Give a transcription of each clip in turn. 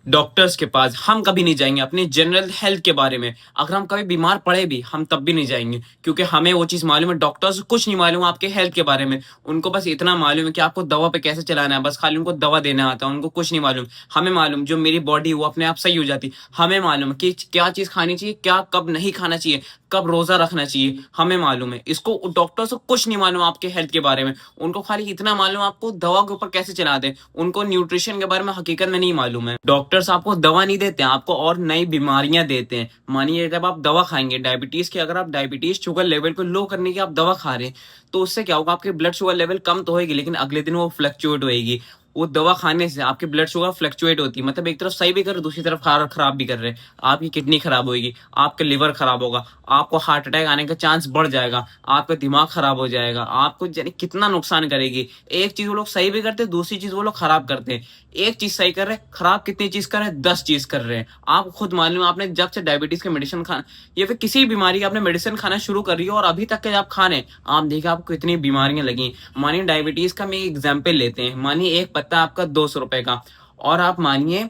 Doctors के पास हम कभी नहीं जाएँगे अपनी जनरल हेल्थ के बारे में। अगर हम कभी बीमार पड़े भी, हम तब भी नहीं जाएँगे क्योंकि हमें वो चीज़ मालूम है, डॉक्टर्स को कुछ नहीं मालूम आपके हेल्थ के बारे में। उनको बस इतना मालूम है कि आपको दवा पे कैसे चलाना है, बस खाली उनको दवा देना आता है, उनको कुछ नहीं मालूम। हमें मालूम जो मेरी बॉडी है वो अपने आप सही हो जाती है। हमें मालूम है कि क्या चीज़ खानी चाहिए, क्या कब नहीं खाना चाहिए, कब रोज़ा रखना चाहिए, हमें मालूम है। इसको डॉक्टर्स को कुछ नहीं मालूम आपके हेल्थ के बारे में। उनको खाली इतना मालूम है आपको दवा के ऊपर कैसे चला दें। उनको न्यूट्रिशन के बारे में हकीकत में नहीं मालूम है। डॉक्टर्स आपको दवा नहीं देते हैं, आपको और नई बीमारियाँ देते हैं। मानिए जब आप दवा खाएँगे डायबिटीज़ की, अगर आप डायबिटीज़ शुगर लेवल को लो करने की आप दवा खा रहे हैं, तो उससे क्या होगा, आपकी ब्लड शुगर लेवल कम तो होएगी लेकिन अगले दिन वो फ्लक्चुएट होएगी। वो दवा खाने से आपकी ब्लड शुगर फ्लक्चुएट होती है, मतलब एक तरफ सही भी कर रहे, दूसरी तरफ खराब भी कर रहे हैं। आपकी किडनी खराब होएगी, आपका लिवर खराब होगा, आपको हार्ट अटैक आने का चांस बढ़ जाएगा, आपका दिमाग खराब हो जाएगा, आपको जाने कितना नुकसान करेगी। एक चीज़ वो लोग सही भी करते हैं, दूसरी चीज़ वो लोग खराब करते हैं। एक चीज़ सही कर रहे हैं, खराब कितनी चीज़ कर रहे हैं? 10 चीज़ कर रहे हैं। आपको खुद मालूम है, आपने जब से डायबिटीज़ का मेडिसिन खाना या फिर किसी भी बीमारी का आपने मेडिसिन खाना शुरू कर रही हो और अभी तक के आप खा रहे हैं, आप देखिए आपको कितनी बीमारियाँ लगी। मानिए डायबिटीज़ का हम एक एग्ज़ाम्पल लेते हैं। मानिए एक पत्ता आपका ₹200 का और आप मानिए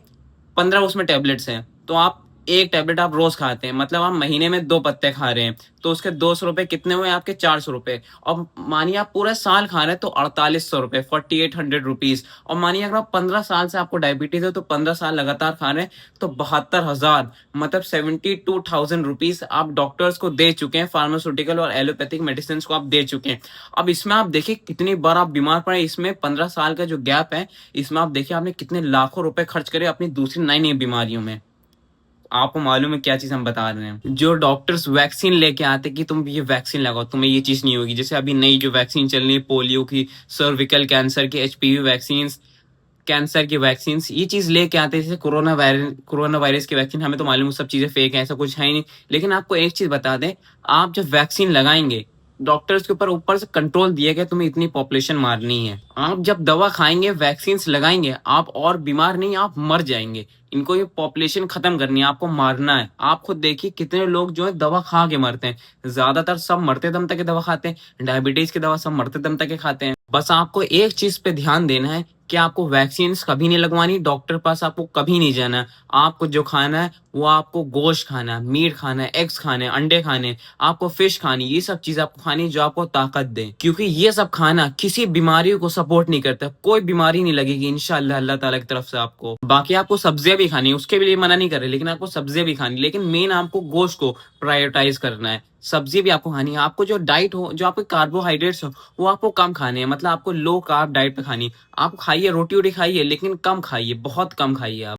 15 उसमें टैबलेट्स हैं, तो आप 1 टैबलेट आप रोज़ खाते हैं, मतलब आप महीने में 2 पत्ते खा रहे हैं, तो उसके ₹200 कितने हुए आपके ₹400। और मानिए आप पूरा साल खा रहे हैं तो ₹4800 ₹4800। और मानिए अगर आप 15 साल से आपको डायबिटीज़ है तो 15 साल लगातार खा रहे हैं तो 72,000 मतलब ₹72,000 आप डॉक्टर्स को दे चुके हैं, फार्मास्यूटिकल और एलोपैथिक मेडिसिन्स को आप दे चुके हैं। अब इसमें आप देखिए कितनी बार आप बीमार पड़े, इसमें 15 साल का जो गैप है, इसमें आप देखिए आपने कितने लाखों रुपए खर्च करे अपनी दूसरी नई-नई बीमारियों में। आपको मालूम है क्या चीज़ हम बता रहे हैं? जो डॉक्टर्स वैक्सीन लेके आते हैं कि तुम ये वैक्सीन लगाओ, तुम्हें ये चीज़ नहीं होगी। जैसे अभी नई जो वैक्सीन चल रही है पोलियो की, सर्विकल कैंसर की, एचपीवी वैक्सीन्स, कैंसर की वैक्सीन्स, ये चीज़ लेके आते हैं। जैसे कोरोना वायरस की वैक्सीन, हमें तो मालूम है सब चीज़ें फेक हैं, ऐसा कुछ है ही नहीं। लेकिन आपको एक चीज़ बता दें, आप जब वैक्सीन लगाएँगे, डॉक्टर्स के ऊपर से कंट्रोल दिया गया तुम्हें इतनी पॉपुलेशन मारनी है। आप जब दवा खाएँगे, वैक्सीन्स लगाएँगे, आप और बीमार नहीं, आप मर जाएँगे। इनको ये पॉपुलेशन खत्म करनी है, आपको मारना है। आप खुद देखिए कितने लोग जो है दवा खा के मरते हैं। ज़्यादातर सब मरते दम तक ये दवा खाते हैं। डायबिटीज़ की दवा सब मरते दम तक के खाते हैं। बस आपको एक चीज़ पे ध्यान देना है कि आपको वैक्सीन्स कभी नहीं लगवानी, डॉक्टर के पास आपको कभी नहीं जाना है। आपको जो खाना है, वो आपको गोश्त खाना है, मीट खाना है, एग्स खाने हैं, अंडे खाने हैं, आपको फिश खानी है। ये सब चीज़ आपको खानी है जो आपको ताकत दें। क्योंकि ये सब खाना किसी बीमारी को सपोर्ट नहीं करता। कोई बीमारी नहीं लगेगी इंशाअल्लाह अल्लाह ताला की तरफ से आपको। बाकी आपको सब्जियाँ भी खानी है, उसके लिए मना नहीं कर रहे, लेकिन आपको सब्जियाँ भी खानी है। लेकिन मेन आपको गोश्त को प्रायोरिटाइज़ करना है। सब्ज़ी भी आपको खानी है। आपको जो डाइट हो, जो आपके कार्बोहाइड्रेट्स हो, वो आपको कम खाने हैं। मतलब आपको लो कार्ब डाइट पे खानी है। आप खाइए, रोटी-वोटी खाइए लेकिन कम खाइए, बहुत कम खाइए आप।